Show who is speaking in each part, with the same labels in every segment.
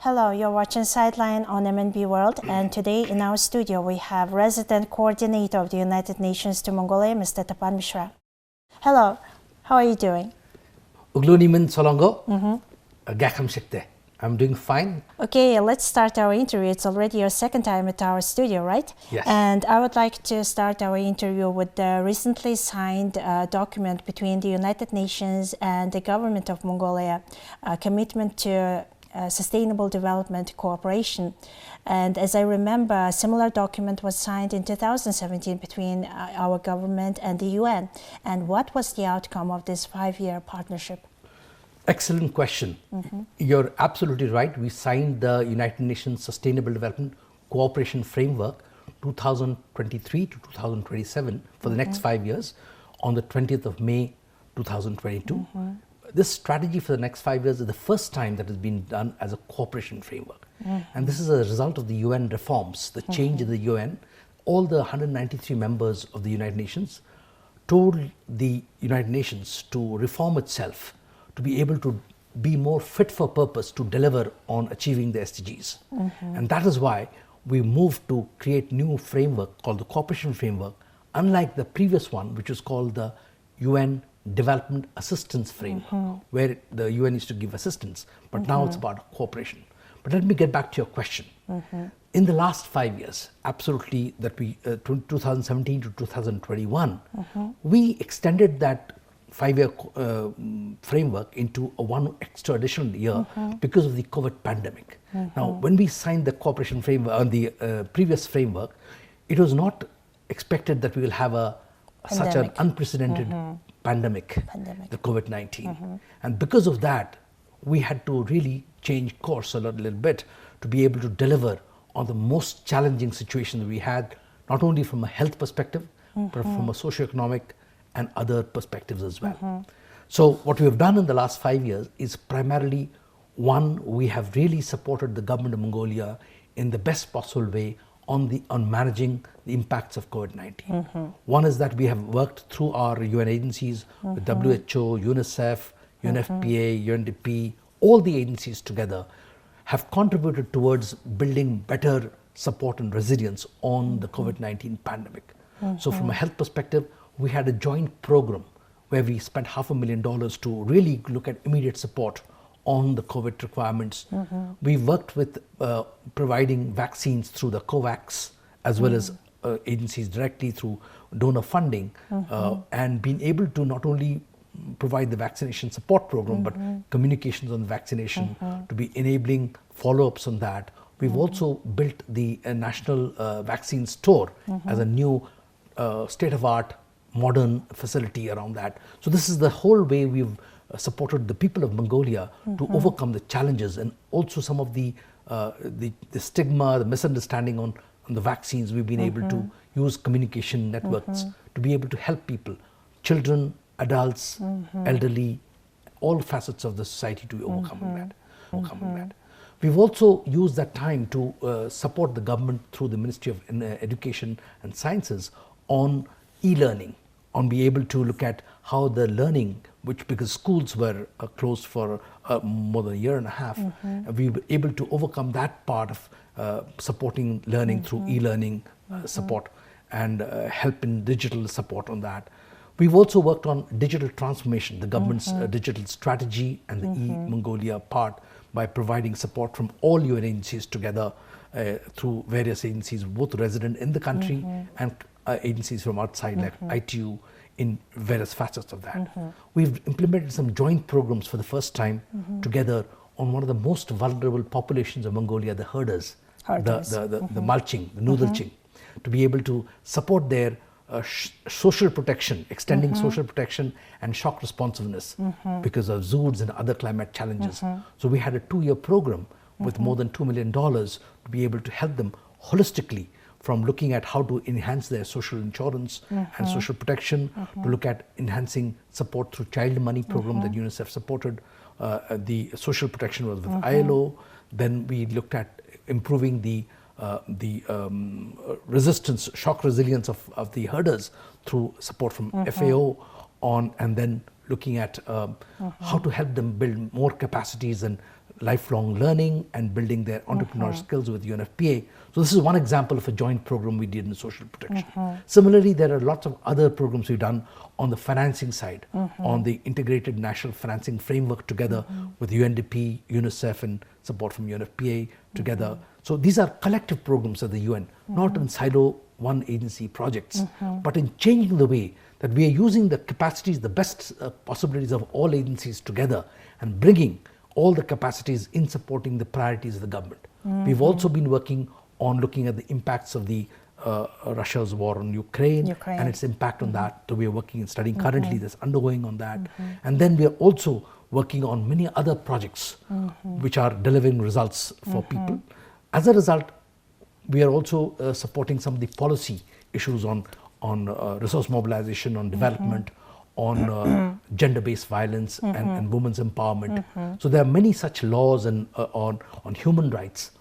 Speaker 1: Hello, you're watching Sideline on MNB World, and today in our studio we have resident coordinator of the United Nations to Mongolia, Mr. Tapan Mishra. Hello, how are you doing?
Speaker 2: I'm doing fine.
Speaker 1: Okay, let's start our interview. It's already your second time at our studio, right?
Speaker 2: Yes.
Speaker 1: And I would like to start our interview with the recently signed document between the United Nations and the government of Mongolia, a commitment to sustainable development cooperation. And as I remember, a similar document was signed in 2017 between our government and the UN. And what was the outcome of this 5-year partnership?
Speaker 2: Excellent question. You're absolutely right. We signed the United Nations Sustainable Development Cooperation Framework 2023 to 2027 for the next 5 years on the 20th of May 2022. This strategy for the next 5 years is the first time that has been done as a cooperation framework. And this is a result of the UN reforms, the change in the UN. All the 193 members of the United Nations told the United Nations to reform itself, to be able to be more fit for purpose to deliver on achieving the SDGs. And that is why we moved to create new framework called the Cooperation Framework, unlike the previous one, which was called the UN Development Assistance Framework, where the UN used to give assistance, but now it's about cooperation. But let me get back to your question. In the last 5 years, absolutely, that we 2017 to 2021, we extended that 5-year framework into one extra additional year because of the COVID pandemic. Now, when we signed the cooperation framework on the previous framework, it was not expected that we will have such an unprecedented pandemic, the COVID-19. And because of that, we had to really change course a little bit to be able to deliver on the most challenging situation that we had, not only from a health perspective, but from a socioeconomic and other perspectives as well. So what we have done in the last 5 years is primarily, one, we have really supported the government of Mongolia in the best possible way on managing the impacts of COVID-19. One is that we have worked through our UN agencies with WHO, UNICEF, UNFPA, UNDP, all the agencies together have contributed towards building better support and resilience on the COVID-19 pandemic. So from a health perspective, we had a joint program where we spent $500,000 to really look at immediate support on the COVID requirements. We worked with providing vaccines through the COVAX, as well as agencies directly through donor funding, and been able to not only provide the vaccination support program, but communications on the vaccination, to be enabling follow-ups on that. We've also built the National Vaccine Store as a new state-of-art modern facility around that. So this is the whole way we've supported the people of Mongolia to overcome the challenges, and also some of the stigma, the misunderstanding on the vaccines. We've been able to use communication networks to be able to help people, children, adults, elderly, all facets of the society to overcome that. We've also used that time to support the government through the Ministry of Education and Sciences on e-learning, on be able to look at how the learning, because schools were closed for more than a year and a half, we were able to overcome that part of supporting learning through e-learning support and help in digital support on that. We've also worked on digital transformation, the government's digital strategy and the e-Mongolia part, by providing support from all UN agencies together through various agencies, both resident in the country and agencies from outside, like ITU, in various facets of that. We've implemented some joint programs for the first time together on one of the most vulnerable populations of Mongolia, the herders. The mulching, the noodleching, to be able to support their social protection, extending social protection and shock responsiveness because of zoods and other climate challenges. So we had a 2-year program with more than $2 million to be able to help them holistically, from looking at how to enhance their social insurance and social protection, to look at enhancing support through child money program that UNICEF supported. The social protection was with ILO. Then we looked at improving the resistance, shock resilience of the herders through support from FAO and then looking at how to help them build more capacities and lifelong learning and building their entrepreneurial skills with UNFPA. So this is one example of a joint program we did in social protection. Similarly, there are lots of other programs we've done on the financing side, on the integrated national financing framework together with UNDP, UNICEF and support from UNFPA together. So these are collective programs at the UN, not in silo one agency projects, but in changing the way that we are using the capacities, the best possibilities of all agencies together and bringing all the capacities in supporting the priorities of the government. We've also been working on looking at the impacts of the Russia's war on Ukraine and its impact on that. So we are working and studying currently that's undergoing on that. And then we are also working on many other projects which are delivering results for people. As a result, we are also supporting some of the policy issues on resource mobilization, on development, on gender-based violence and women's empowerment. So there are many such laws and on human rights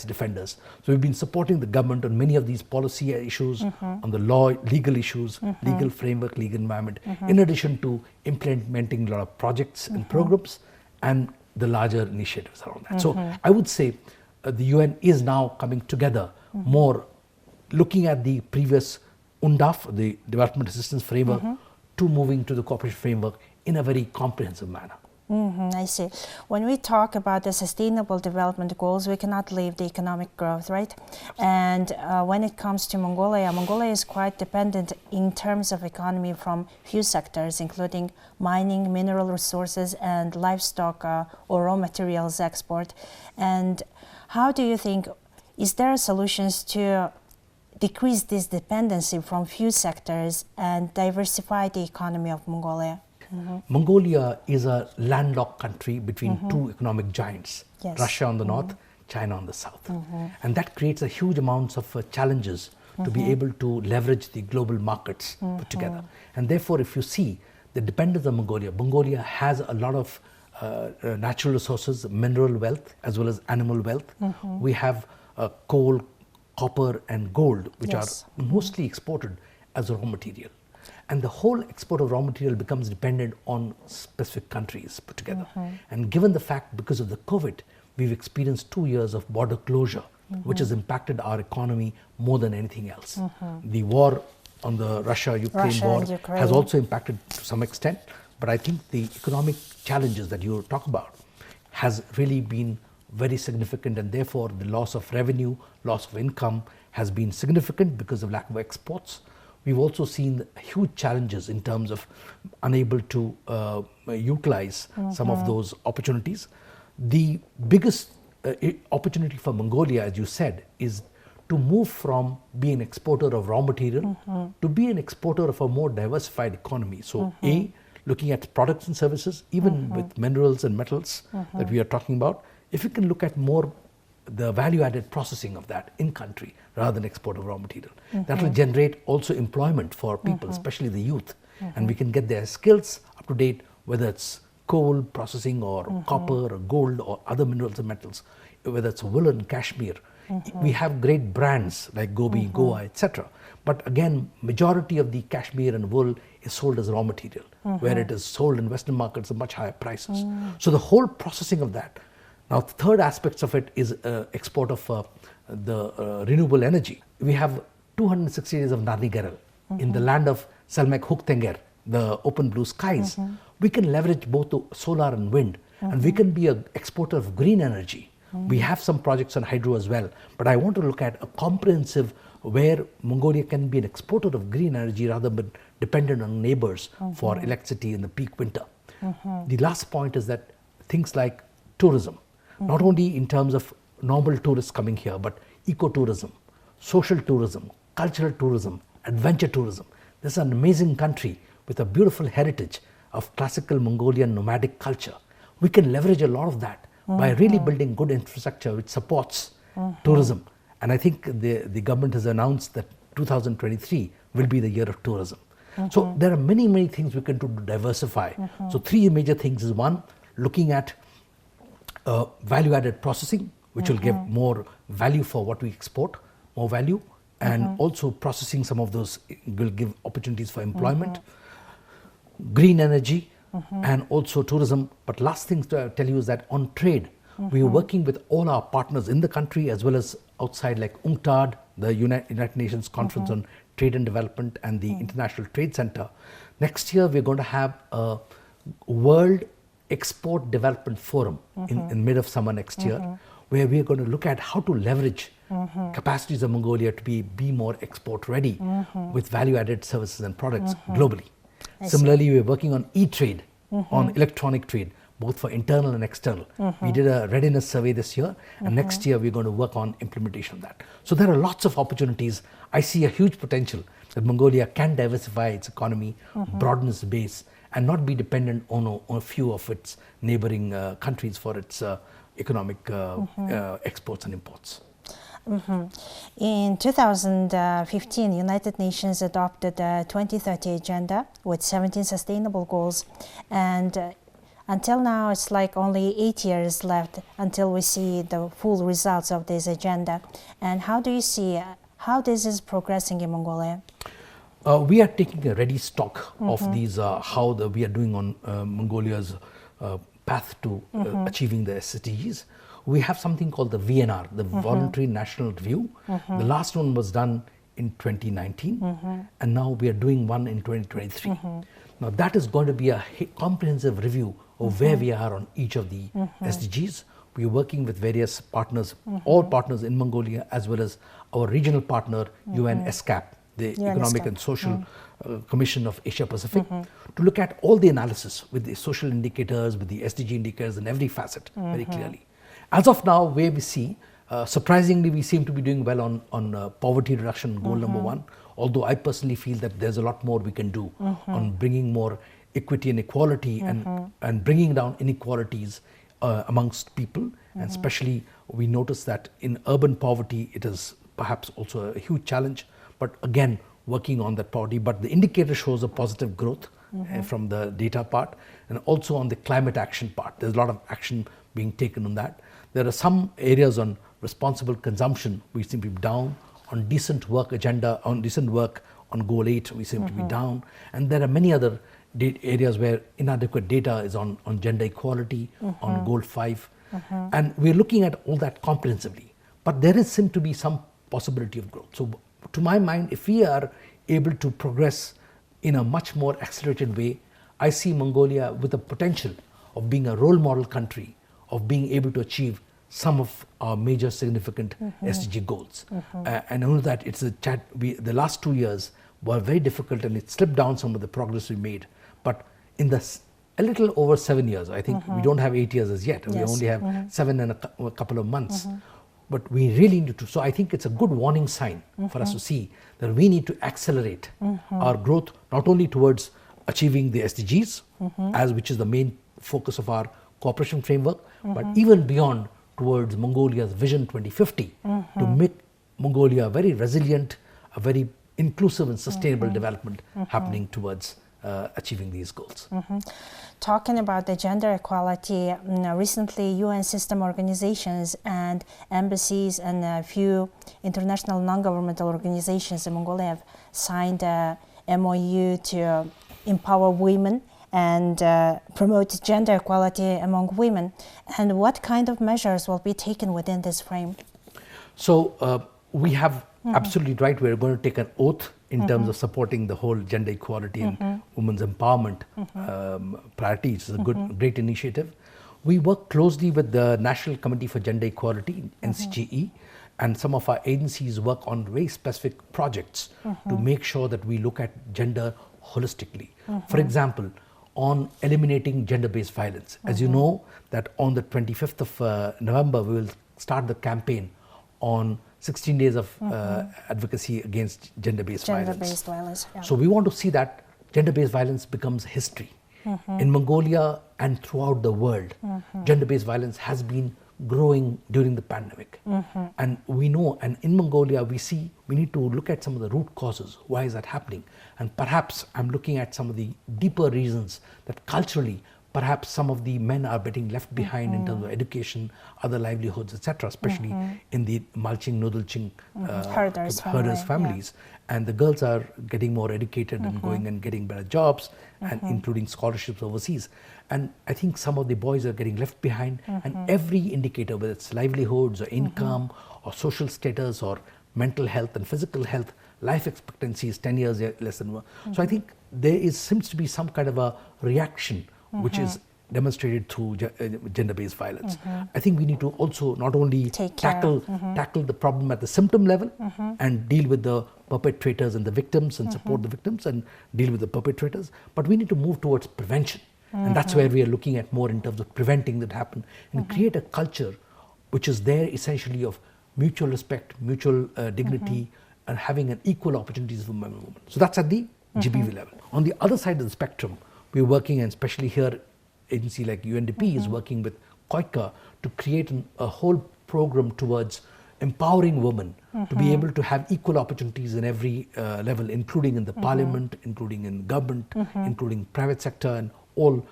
Speaker 2: defenders. So we've been supporting the government on many of these policy issues, on the law, legal issues, legal framework, legal environment, in addition to implementing a lot of projects and programs and the larger initiatives around that. So I would say the UN is now coming together more, looking at the previous UNDAF, the Development Assistance Framework, to moving to the cooperation framework in a very comprehensive manner.
Speaker 1: I see. When we talk about the sustainable development goals, we cannot leave the economic growth, right? And when it comes to Mongolia, Mongolia is quite dependent in terms of economy from few sectors, including mining, mineral resources, and livestock or raw materials export. And how do you think, is there solutions to decrease this dependency from few sectors and diversify the economy of Mongolia?
Speaker 2: Mongolia is a landlocked country between two economic giants, Russia on the north, China on the south. And that creates a huge amounts of challenges to be able to leverage the global markets put together. And therefore, if you see the dependence of Mongolia has a lot of natural resources, mineral wealth, as well as animal wealth. We have coal, copper and gold, which are mostly exported as a raw material. And the whole export of raw material becomes dependent on specific countries put together. And given the fact, because of the COVID, we've experienced 2 years of border closure, which has impacted our economy more than anything else. The war on the Russia-Ukraine war has also impacted to some extent, but I think the economic challenges that you talk about has really been very significant, and therefore the loss of revenue, loss of income has been significant because of lack of exports. We've also seen huge challenges in terms of unable to utilize some of those opportunities. The biggest opportunity for Mongolia, as you said, is to move from being an exporter of raw material to be an exporter of a more diversified economy. So looking at products and services, even with minerals and metals that we are talking about, if you can look at more the value-added processing of that in country rather than export of raw material. That will generate also employment for people, especially the youth, and we can get their skills up to date, whether it's coal processing or copper or gold or other minerals and metals, whether it's wool and cashmere. We have great brands like Gobi, Goa, etc. But again, majority of the cashmere and wool is sold as raw material, where it is sold in Western markets at much higher prices. So the whole processing of that. Now, the third aspect of it is export of the renewable energy. We have 260 days of Narnigaral in the land of Selmek Huktenger, the open blue skies. We can leverage both the solar and wind, and we can be an exporter of green energy. We have some projects on hydro as well, but I want to look at a comprehensive where Mongolia can be an exporter of green energy rather than dependent on neighbors for electricity in the peak winter. The last point is that things like tourism, not only in terms of normal tourists coming here, but ecotourism, social tourism, cultural tourism, adventure tourism. This is an amazing country with a beautiful heritage of classical Mongolian nomadic culture. We can leverage a lot of that by really building good infrastructure which supports tourism. And I think the government has announced that 2023 will be the year of tourism. So there are many, many things we can do to diversify. So three major things is one, looking at value-added processing, which will give more value for what we export, more value, and also processing some of those will give opportunities for employment, green energy, and also tourism. But last thing to tell you is that on trade, We are working with all our partners in the country as well as outside, like UNCTAD, the United Nations Conference on Trade and Development, and the International Trade Center. Next year, we're going to have a World Export Development Forum in mid of summer next year, where we are going to look at how to leverage capacities of Mongolia to be more export ready with value added services and products globally. Similarly, we're working on e-trade, on electronic trade, both for internal and external. We did a readiness survey this year, and next year we're going to work on implementation of that. So there are lots of opportunities. I see a huge potential that Mongolia can diversify its economy, broaden its base, and not be dependent on a few of its neighboring countries for its economic exports and imports.
Speaker 1: In 2015, United Nations adopted the 2030 Agenda with 17 sustainable goals, and until now it's like only 8 years left until we see the full results of this agenda. And how do you see how this is progressing in Mongolia?
Speaker 2: We are taking a ready stock of these, how we are doing on Mongolia's path to achieving the SDGs. We have something called the VNR, the Voluntary National Review. The last one was done in 2019, and now we are doing one in 2023. Now that is going to be a comprehensive review of where we are on each of the SDGs. We are working with various partners, all partners in Mongolia, as well as our regional partner, UN ESCAP, the Economic and Social Commission of Asia Pacific, to look at all the analysis with the social indicators, with the SDG indicators in every facet very clearly. As of now, where we see, surprisingly, we seem to be doing well on poverty reduction, goal number 1, although I personally feel that there's a lot more we can do on bringing more equity and equality and bringing down inequalities amongst people. And especially, we notice that in urban poverty, it is perhaps also a huge challenge, but again, working on that poverty. But the indicator shows a positive growth from the data part, and also on the climate action part. There's a lot of action being taken on that. There are some areas on responsible consumption, we seem to be down. On decent work agenda, on decent work on goal 8, we seem to be down. And there are many other areas where inadequate data is on gender equality, on goal 5. And we're looking at all that comprehensively. But there seems to be some possibility of growth. So to my mind, if we are able to progress in a much more accelerated way, I see Mongolia with the potential of being a role model country, of being able to achieve some of our major significant SDG goals. And I know that it's the last 2 years were very difficult, and it slipped down some of the progress we made. But in a little over 7 years, I think we don't have 8 years as yet. We only have 7 and a couple of months. But we really need to. So I think it's a good warning sign for us to see that we need to accelerate our growth, not only towards achieving the SDGs, which is the main focus of our cooperation framework, but even beyond, towards Mongolia's Vision 2050, to make Mongolia very resilient, a very inclusive and sustainable development happening towards achieving these goals.
Speaker 1: Talking about the gender equality, recently UN system organizations and embassies and a few international non-governmental organizations in Mongolia have signed a MOU to empower women and promote gender equality among women. And what kind of measures will be taken within this frame?
Speaker 2: So we have absolutely right. We're going to take an oath in terms of supporting the whole gender equality and women's empowerment priority. It's a great initiative. We work closely with the National Committee for Gender Equality, NCGE, and some of our agencies work on very specific projects to make sure that we look at gender holistically. For example, on eliminating gender-based violence. As you know, that on the 25th of November, we will start the campaign on 16 days of advocacy against gender-based violence.
Speaker 1: Yeah.
Speaker 2: So we want to see that gender-based violence becomes history. In Mongolia and throughout the world, gender-based violence has been growing during the pandemic. And we know, and in Mongolia, we see we need to look at some of the root causes. Why is that happening? And perhaps I'm looking at some of the deeper reasons that culturally perhaps some of the men are getting left behind in terms of education, other livelihoods, etc., especially in the Malching, Nodalching herders families. And the girls are getting more educated and going and getting better jobs, and including scholarships overseas. And I think some of the boys are getting left behind, and every indicator, whether it's livelihoods or income or social status or mental health and physical health, life expectancy is 10 years less than one. So I think there seems to be some kind of a reaction which is demonstrated through gender-based violence. I think we need to also not only tackle the problem at the symptom level and deal with the perpetrators and the victims and support the victims and deal with the perpetrators, but we need to move towards prevention. And that's where we are looking at more in terms of preventing that happen and create a culture which is there essentially of mutual respect, mutual dignity, and having an equal opportunities for men and women. So that's at the GBV level. On the other side of the spectrum, we're working, and especially here, agency like UNDP is working with COICA to create a whole program towards empowering women to be able to have equal opportunities in every level, including in the parliament, including in government, including private sector and all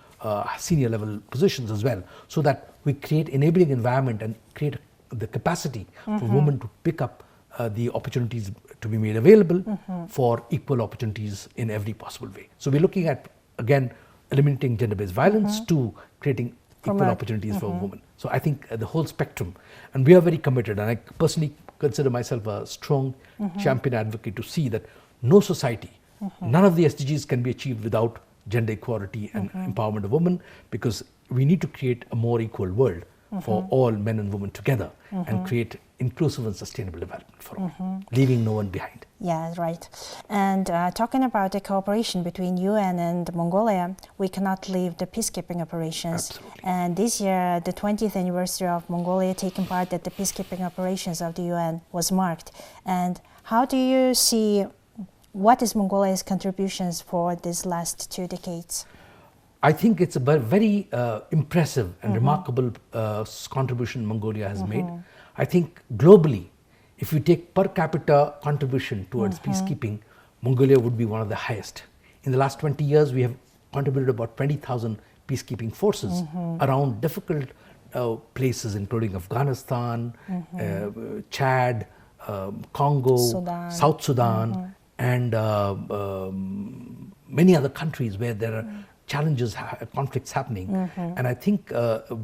Speaker 2: senior level positions as well, so that we create enabling environment and create the capacity for women to pick up the opportunities to be made available for equal opportunities in every possible way. So we're looking at, again, eliminating gender-based violence to creating equal opportunities for women. So I think the whole spectrum, and we are very committed, and I personally consider myself a strong champion advocate to see that no society, none of the SDGs can be achieved without gender equality and empowerment of women, because we need to create a more equal world for all men and women together and create inclusive and sustainable development for all, leaving no one behind.
Speaker 1: Yeah, right. And talking about the cooperation between UN and Mongolia, we cannot leave the peacekeeping operations.
Speaker 2: Absolutely.
Speaker 1: And this year, the 20th anniversary of Mongolia taking part at the peacekeeping operations of the UN was marked. And how do you see, what is Mongolia's contributions for these last 2 decades?
Speaker 2: I think it's a very impressive and remarkable contribution Mongolia has made. I think globally, if you take per capita contribution towards peacekeeping, Mongolia would be one of the highest. In the last 20 years, we have contributed about 20,000 peacekeeping forces around difficult places, including Afghanistan, Chad, Congo, South Sudan, and many other countries where there are challenges, conflicts happening. And I think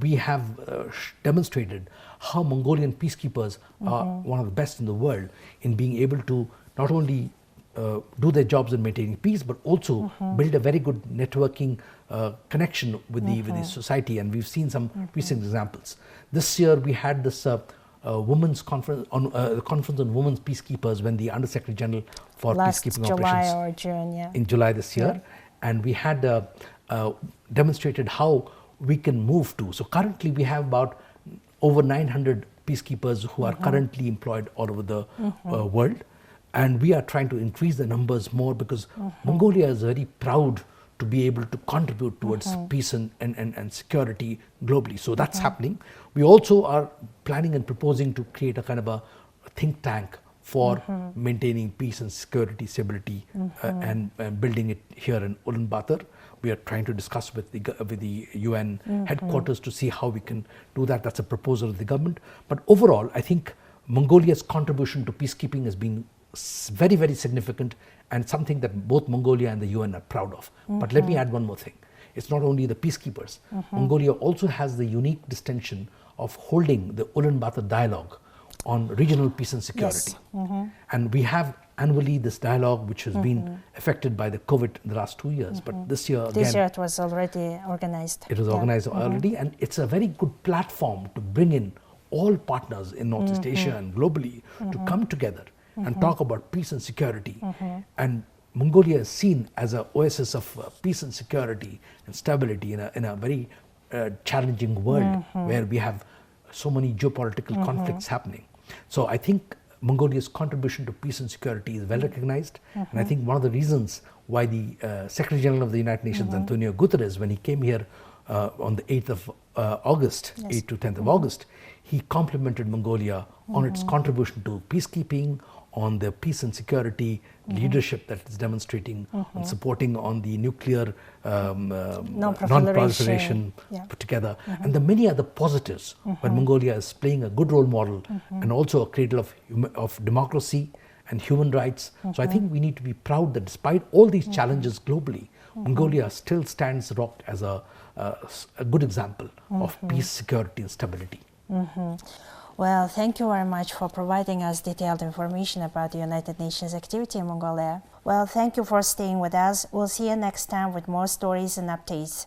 Speaker 2: we have demonstrated how Mongolian peacekeepers are one of the best in the world in being able to not only do their jobs in maintaining peace, but also build a very good networking connection with the society. And we've seen some recent examples. This year we had this women's conference on conference on women's peacekeepers when the Undersecretary General for Peacekeeping
Speaker 1: July
Speaker 2: Operations
Speaker 1: or June,
Speaker 2: in July this year, and we had demonstrated how we can move to. So currently we have about over 900 peacekeepers who are currently employed all over the world, and we are trying to increase the numbers more because Mongolia is very proud to be able to contribute towards peace and security globally. So that's happening. We also are planning and proposing to create a kind of a think tank for maintaining peace and security, stability, and building it here in Ulaanbaatar. We are trying to discuss with the UN headquarters to see how we can do that. That's a proposal of the government. But overall, I think Mongolia's contribution to peacekeeping has been very, very significant and something that both Mongolia and the UN are proud of. But let me add one more thing. It's not only the peacekeepers. Mongolia also has the unique distinction of holding the Ulaanbaatar dialogue on regional peace and security. And we have annually this dialogue which has been affected by the COVID in the last 2 years. But this year again...
Speaker 1: This year it was already organized.
Speaker 2: It was organized already, and it's a very good platform to bring in all partners in Northeast Asia and globally to come together and talk about peace and security. And Mongolia is seen as an oasis of peace and security and stability in a very challenging world where we have so many geopolitical conflicts happening. So I think Mongolia's contribution to peace and security is well recognized. And I think one of the reasons why the Secretary General of the United Nations, Antonio Guterres, when he came here on the 8th of August, 8th to 10th of August, he complimented Mongolia on its contribution to peacekeeping, on the peace and security leadership that it's demonstrating, on supporting on the nuclear non-proliferation put together, and the many other positives where Mongolia is playing a good role model and also a cradle of democracy and human rights. So I think we need to be proud that despite all these challenges globally, Mongolia still stands rocked as a good example of peace, security and stability.
Speaker 1: Well, thank you very much for providing us detailed information about the United Nations activity in Mongolia. Well, thank you for staying with us. We'll see you next time with more stories and updates.